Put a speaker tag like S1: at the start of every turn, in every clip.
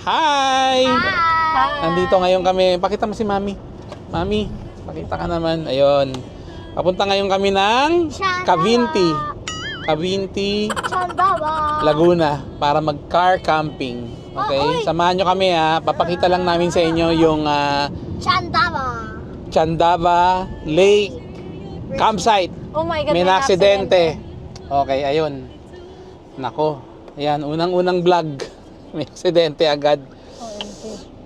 S1: Hi!
S2: Hi!
S1: Nandito ngayon kami. Pakita mo si Mami. Mami, pakita ka naman. Ayun. Papunta ngayon kami ng Cavinti. Cavinti,
S2: Chandaba!
S1: Laguna para mag-car camping. Okay? Samahan nyo kami ha. Papakita lang namin sa inyo yung
S2: Chandaba!
S1: Chandaba Lake Campsite.
S2: Oh my God,
S1: May na-aksidente. Okay, ayun. Nako. Ayan, unang-unang vlog. May aksidente agad.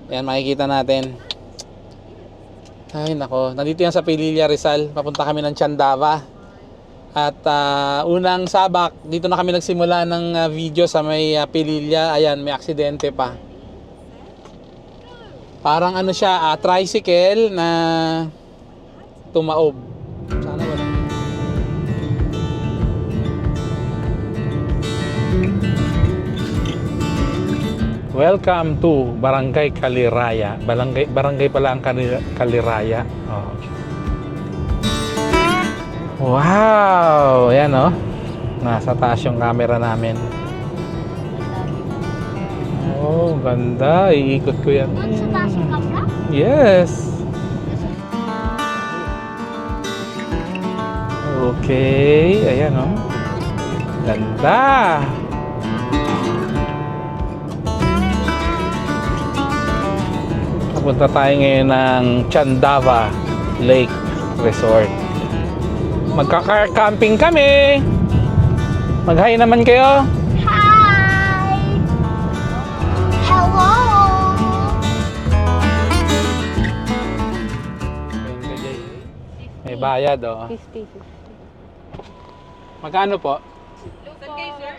S1: Ayan, makikita natin. Ay, nako. Nandito yan sa Pililla, Rizal. Papunta kami ng Chandaba. At unang sabak, dito na kami nagsimula ng video sa may Pililla. Ayan, may aksidente pa. Parang ano siya, tricycle na tumaob. Sana wala. Welcome to Barangay Caliraya. Barangay pala ang Caliraya. Oh. Wow! Ayan oh. Nasa taas yung camera namin. Oh, ganda. Iikot ko yan.
S2: Doon sa taas yung camera?
S1: Yes. Okay. Ayan oh. Ganda. Punta tayo ngayon ng Chandaba Lake Resort. Magka-car camping kami. Mag-hi naman kayo.
S2: Hi! Hello!
S1: May bayad oh.
S2: 50.
S1: Magkano po?
S3: Saan kayo, sir?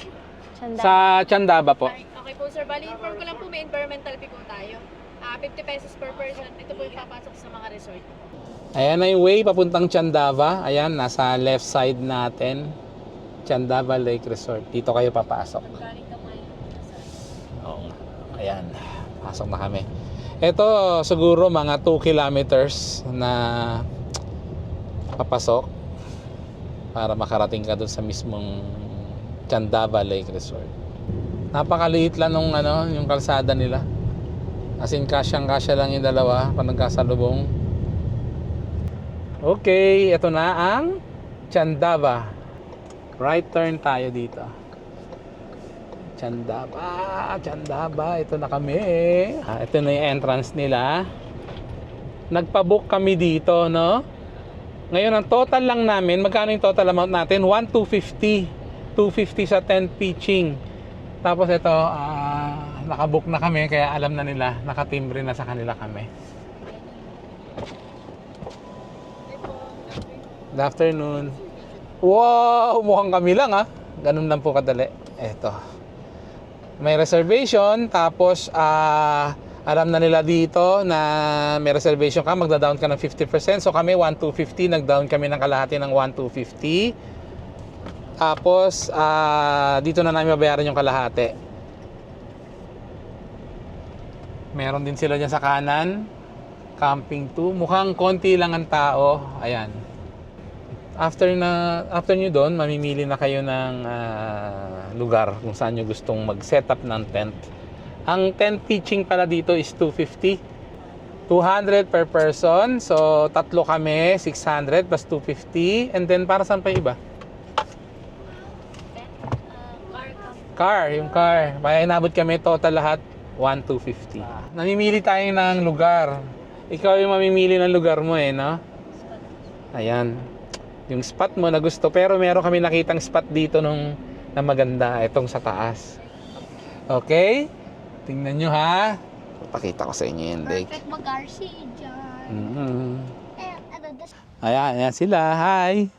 S1: Sa Chandaba po.
S3: Okay po, sir. Bali, inform ko lang po, may environmental fee po tayo. 50 pesos per person. Ito po yung papasok sa mga resort.
S1: Ayan na yung way papuntang Chandaba. Ayan, nasa left side natin. Chandaba Lake Resort. Dito kayo papasok. Oo. Ayan, pasok na kami. Ito siguro mga 2 kilometers na papasok para makarating ka dun sa mismong Chandaba Lake Resort. Napakaliit lang nung yung kalsada nila. As in, kasyang-kasya lang yung dalawa pag nagkasalubong. Okay, ito na ang Chandaba. Right turn tayo dito. Chandaba, ito na kami. Ito na yung entrance nila. Nagpa-book kami dito, no? Ngayon, ang total lang namin, magkano yung total amount natin? 1,250. 250 sa tent pitching. Tapos ito, nakabook na kami kaya alam na nila, nakatimbre na sa kanila kami. Good afternoon. Wow, mukhang kami lang ha. Ganun lang po kadali. Eto. May reservation, tapos alam na nila dito na may reservation ka, magda-down ka ng 50%. So kami 1,250, nag-down kami ng kalahati ng 1,250. Tapos dito na namin babayaran yung kalahati. Meron din sila dyan sa kanan. Camping 2. Mukhang konti lang ang tao. Ayan. After nyo doon, mamimili na kayo ng lugar kung saan nyo gustong mag-set up ng tent. Ang tent pitching pala dito is 250. 200 per person. So, tatlo kami, 600 plus 250. And then, para saan pa iba? Car, yung car. Kaya inabot kami total lahat 1,250. Namimili tayo ng lugar. Ikaw yung mamimili ng lugar mo no? Ayan. Yung spot mo na gusto. Pero meron kami nakitang spot dito na maganda. Itong sa taas. Okay? Tingnan nyo ha. Pakita ko sa inyo yung lake.
S2: Perfect mag-RC dyan.
S1: Ayan sila. Hi!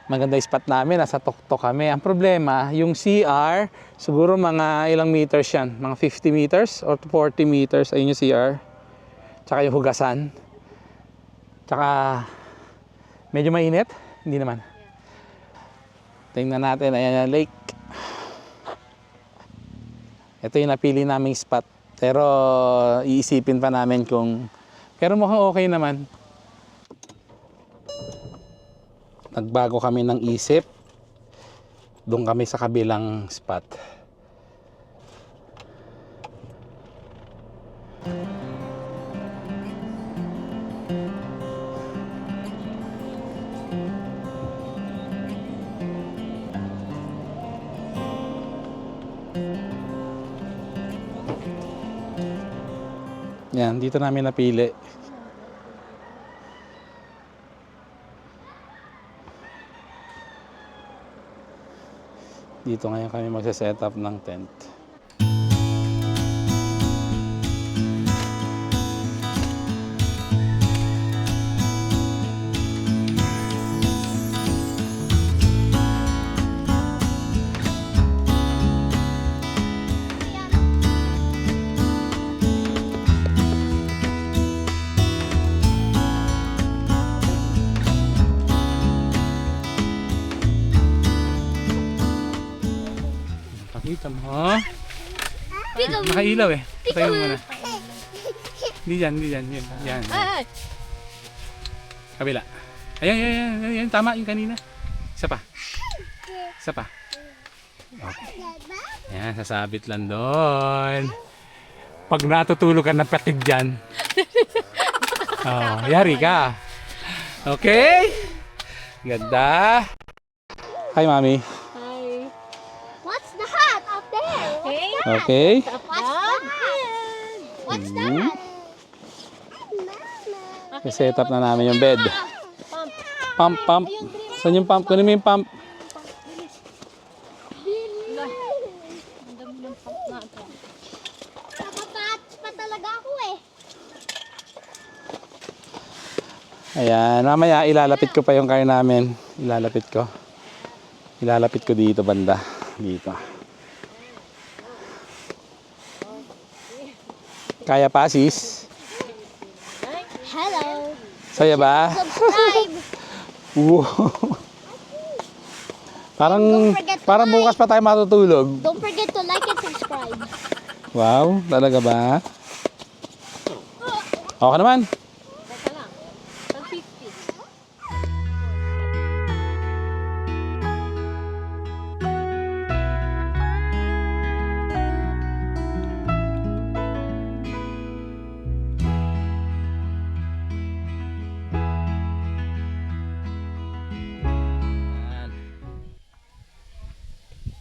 S1: Maganda yung spot namin, nasa tuktok kami. Ang problema, yung CR, siguro mga ilang meters yan, mga 50 meters or 40 meters, ayun yung CR. Tsaka yung hugasan. Tsaka, medyo mainit? Hindi naman. Tingnan natin, ayan yung lake. Ito yung napili naming spot. Pero, iisipin pa namin pero mukhang okay naman. Nagbago kami ng isip. Doon kami sa kabilang spot. Yan, dito namin napili. Dito ngayon kami magsa-set up ng tent. Pakita mo, ha? Nakailaw eh. Patayin mo muna. Hindi dyan, hindi dyan. Yan.
S3: Ay!
S1: Kabila. Ayan. Tama yung kanina. Isa pa. Okay. Ayan, sasabit lang doon. Pag natutulog ka ng patid dyan. Oh, yari ka. Okay? Ganda. Hi, Mami.
S3: Hi!
S2: What's that up there?
S3: Hey!
S1: Okay.
S2: What's that? What's that?
S1: Set up na namin yung bed. Pump. Saan yung pump? Kunin mo yung pump.
S2: Nakapats pa talaga ako eh.
S1: Ayan, mamaya ilalapit ko pa yung car namin. Ilalapit ko dito banda. Dito. Kaya pa, sis?
S2: Hello.
S1: Saya ba?
S2: Subscribe.
S1: Wow.
S2: Don't forget to
S1: parang
S2: like.
S1: bukas pa tayo matutulog.
S2: Don't forget to like and subscribe.
S1: Wow, talaga ba? Okay naman.
S3: Teka lang. 150.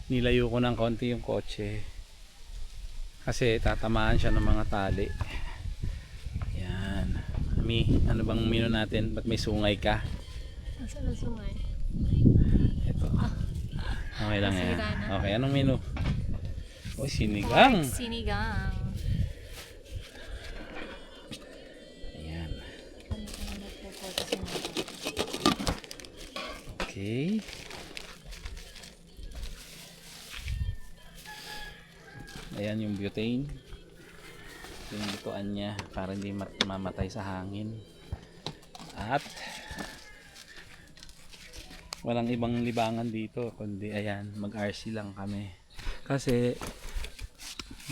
S1: Nilayo ko ng konti yung kotse kasi tatamaan siya ng mga tali. Yan. Ami, ano bang menu natin? Ba't may sungay ka?
S3: Nasaan ang sungay?
S1: Ito. Okay lang yan.
S3: Sinigang na.
S1: Okay, anong menu? Oh, sinigang.
S3: Sinigang.
S1: Ayan. Okay. Ayan yung butane. Yung lutuan niya para hindi mamatay sa hangin. At walang ibang libangan dito kundi ayan, mag-RC lang kami. Kasi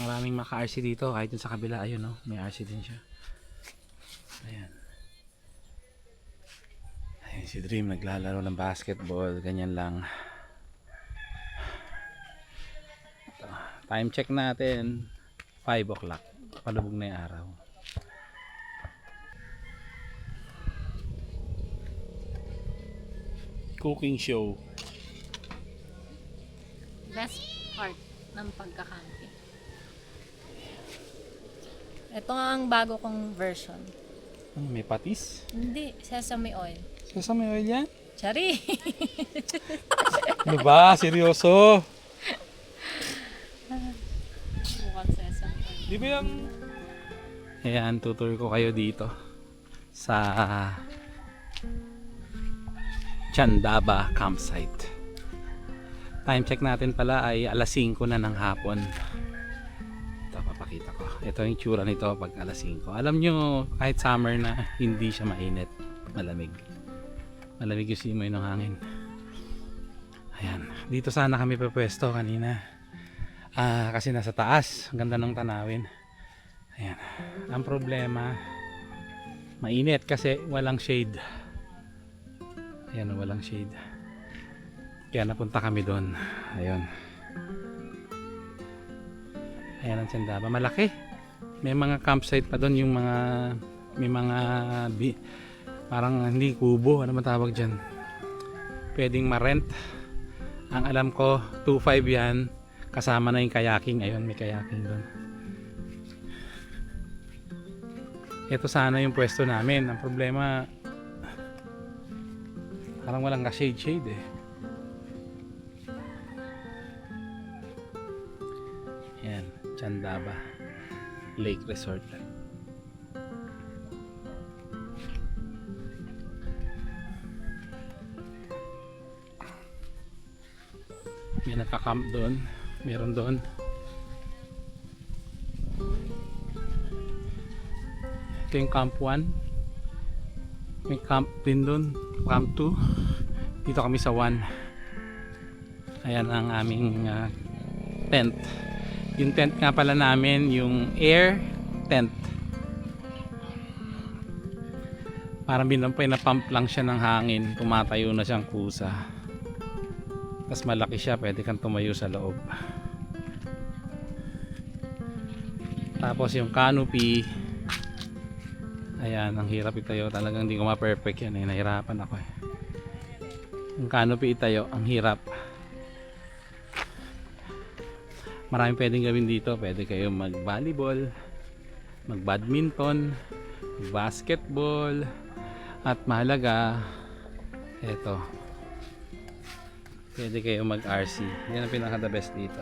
S1: maraming maka-RC dito kahit dun sa kabila, ayun no, may RC din siya. Ayan. Ayun si Dream naglalaro ng basketball, ganyan lang. Time check natin 5 o'clock. Palubog na yung araw. Cooking show.
S3: Best part ng pagka-camping. Ito ang bago kong version.
S1: May patis?
S3: Hindi, sesame oil.
S1: Sesame oil yan?
S3: Chari!
S1: Ano ba? Seryoso?
S3: Mukhang sesame oil.
S1: Di ba yung... Ayan, tutur ko kayo dito sa Chandaba campsite. Time check natin pala ay alas 5 na ng hapon. Ito, papakita ko. Ito yung tsura nito pag alas 5. Alam nyo, kahit summer na, hindi siya mainit. Malamig. Malamig yung simoy ng hangin. Ayan. Dito sana kami pwesto kanina. Kasi nasa taas. Ang ganda ng tanawin. Ayan. Ang problema, mainit kasi walang shade. Ayan, walang shade. Kaya napunta kami doon. Ayun. Ayan ang Chandaba. Malaki. May mga campsite pa doon, yung mga May mga parang hindi kubo, ano matawag dyan. Pwedeng ma-rent. Ang alam ko 2.5 yan, kasama na yung kayaking. Ayun, may kayaking doon. Ito sana yung pwesto namin. Ang problema, parang walang ka-shade eh. Yan, Chandaba Lake Resort. May naka-camp doon. Meron doon. Ito yung camp 1. May camp din doon. Camp 2. Dito kami sa 1. Ayan ang aming tent. Yung tent nga pala namin, yung air tent. Parang binampay na pump lang siya ng hangin. Tumatayo na siyang kusa. Mas malaki siya, pwede kang tumayo sa loob. Tapos yung canopy, ayan, ang hirap itayo. Talagang hindi ko ma-perfect yan eh. Nahirapan ako eh. Yung canopy itayo, ang hirap. Maraming pwedeng gawin dito. Pwede kayo mag-volleyball, mag-badminton, basketball, at mahalaga, eto, pwede kayo mag-RC. Yan ang pinaka-the best dito.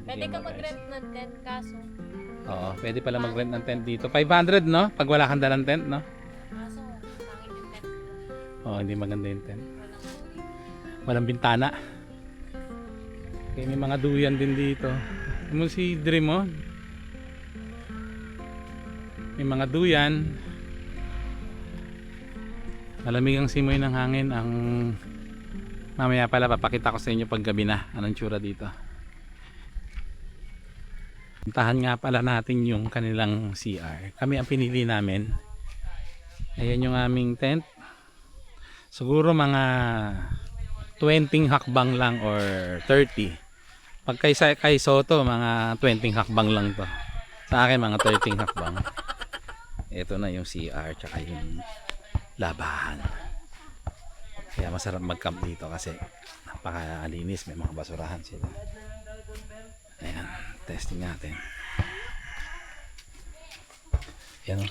S3: Pwede
S1: kayo
S3: ka mag-rent
S1: RC.
S3: ng tent kaso.
S1: Oo, pwede pala mag-rent ng tent dito. 500 no? Pag wala kang dalang tent, no?
S3: Kaso, pangit yung tent.
S1: Oo, hindi maganda yung tent. Walang bintana. Okay, may mga duyan din dito. Ano si Dream mo? May mga duyan. Malamig ang simoy ng hangin. Ang mamaya pala papakita ko sa inyo pag gabi na anong tsura dito. Puntahan nga pala natin yung kanilang CR. Kami ang pinili namin. Ayan yung aming tent. Siguro mga 20 hakbang lang or 30. Pag kay Soto, mga 20 hakbang lang to. Sa akin, mga 30 hakbang. Ito na yung CR tsaka yung labahan. Kaya masarap mag-camp dito kasi napakalinis. May mga basurahan sila. Ayan, testing natin. Ayan o.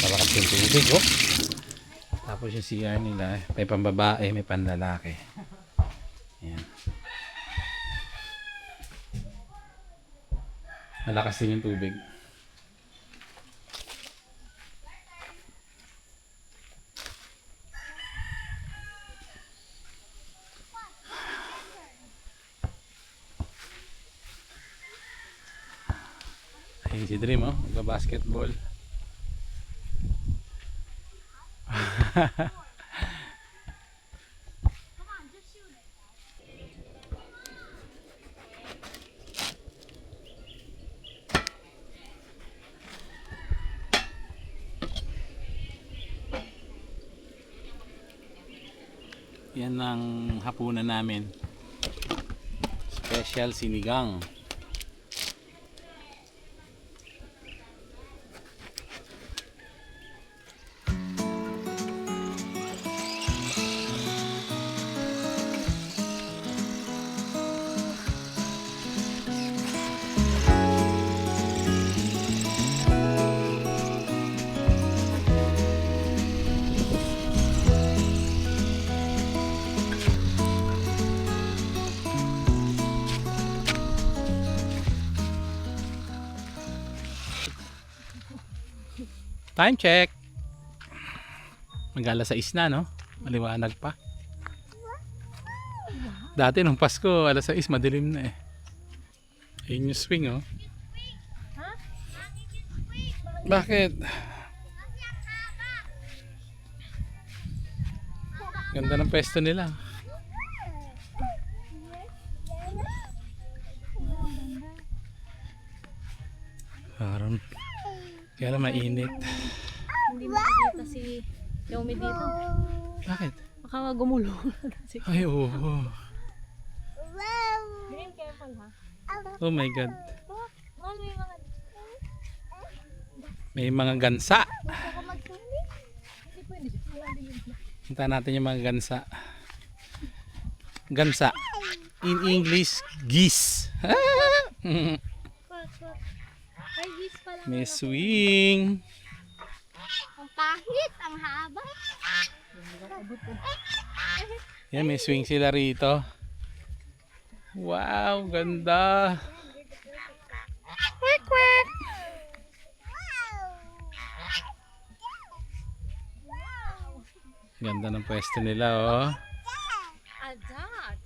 S1: Malakas yung tubig o. Tapos yung CR nila, may pambabae, may panlalaki. Ayan. Malakas din yung tubig. Ayun si Dream oh, magbabasketball. Yan ang hapunan namin. Special sinigang. Time check. Mag-alas 6 na, no? Maliwanag pa. Dati nung Pasko, alas 6 madilim na eh. Ayun yung swing, oh. Bakit? Ganda ng pwesto nila. Parang kaya lang mainit.
S3: Hindi makikita si Yomi dito.
S1: Bakit?
S3: Baka gumulong.
S1: Ay, oo.
S3: Green, careful ha.
S1: Oh my God.
S3: Mahal mo yung mga...
S1: May mga gansa.
S2: Gusto ko mag-swimming.
S1: Punta natin yung mga gansa. Gansa. In English, geese.
S2: Ay, yes pala.
S1: May swing.
S2: Ang pangit, ang haba.
S1: Yan, may swing sila rito. Wow, ganda. Quack, quack. Ganda ng pwesto nila, oh.
S3: Adak.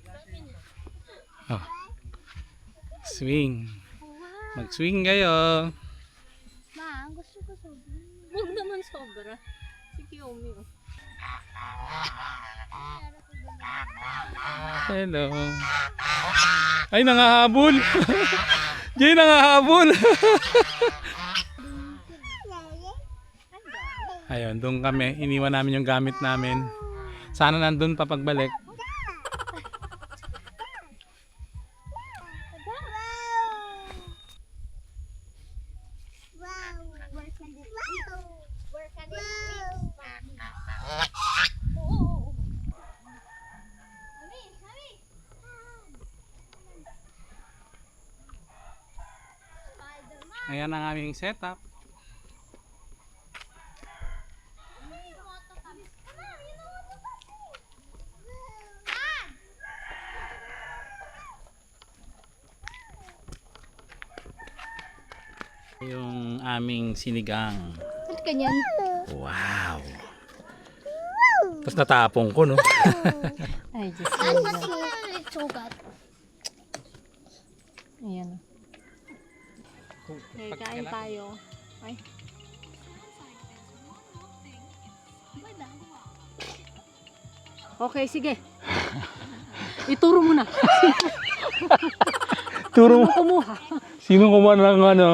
S1: Oh. Swing. Mag-swing kayo.
S2: Ma, gusto ko sabihin.
S3: Huwag naman sobra. Si Kiyomi.
S1: Hello. Ay, nangahabol. Jay, nangahabol. Ayun, doon kami. Iniwan namin yung gamit namin. Sana nandun pa pagbalik. Ayan ang aming setup. Yung aming sinigang.
S2: Ba't ganyan?
S1: Wow. Tapos natapong ko, no?
S3: Ay, Diyos
S2: Saan ba tingnan ulit sugat?
S3: Ayan. Okay, kain tayo. Ay. Okay, sige. Ituro mo na.
S1: Turo mo.
S3: Kumuha.
S1: Sino kumuha ng ano?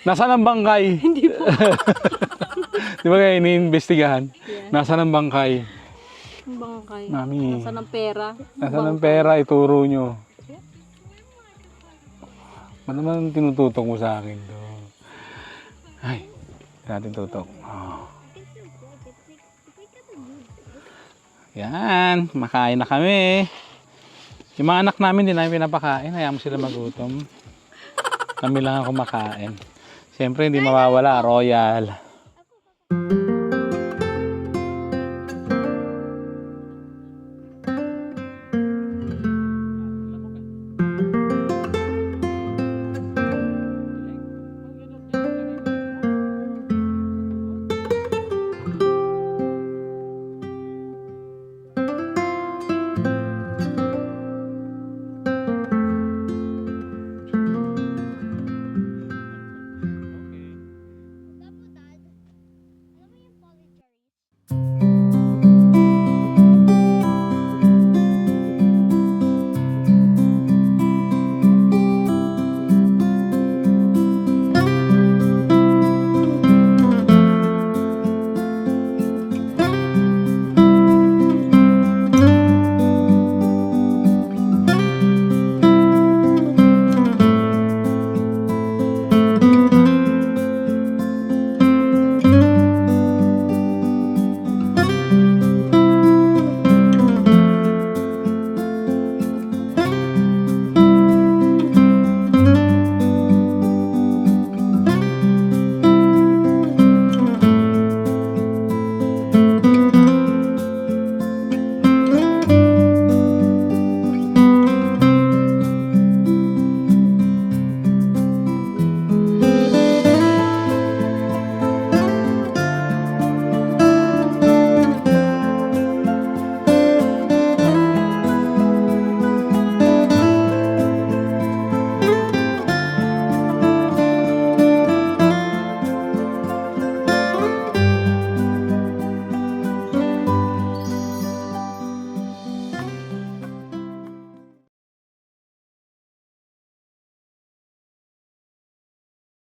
S1: Nasaan ang bangkay?
S3: Hindi po.
S1: Di ba kayo iniimbestigahan?
S3: Yeah.
S1: Nasaan ang bangkay?
S3: Ang bangkay.
S1: Mami.
S3: Nasaan ang pera?
S1: Nasaan ang pera? Ituro nyo. Ba't naman tinututok mo sa akin to? Ay, hindi natin tutok. Oh. Yan, makain na kami. Yung mga anak namin, hindi namin pinapakain. Hayaan mo sila magutom. Kami lang ang kumakain. Siyempre, hindi mawawala, royal.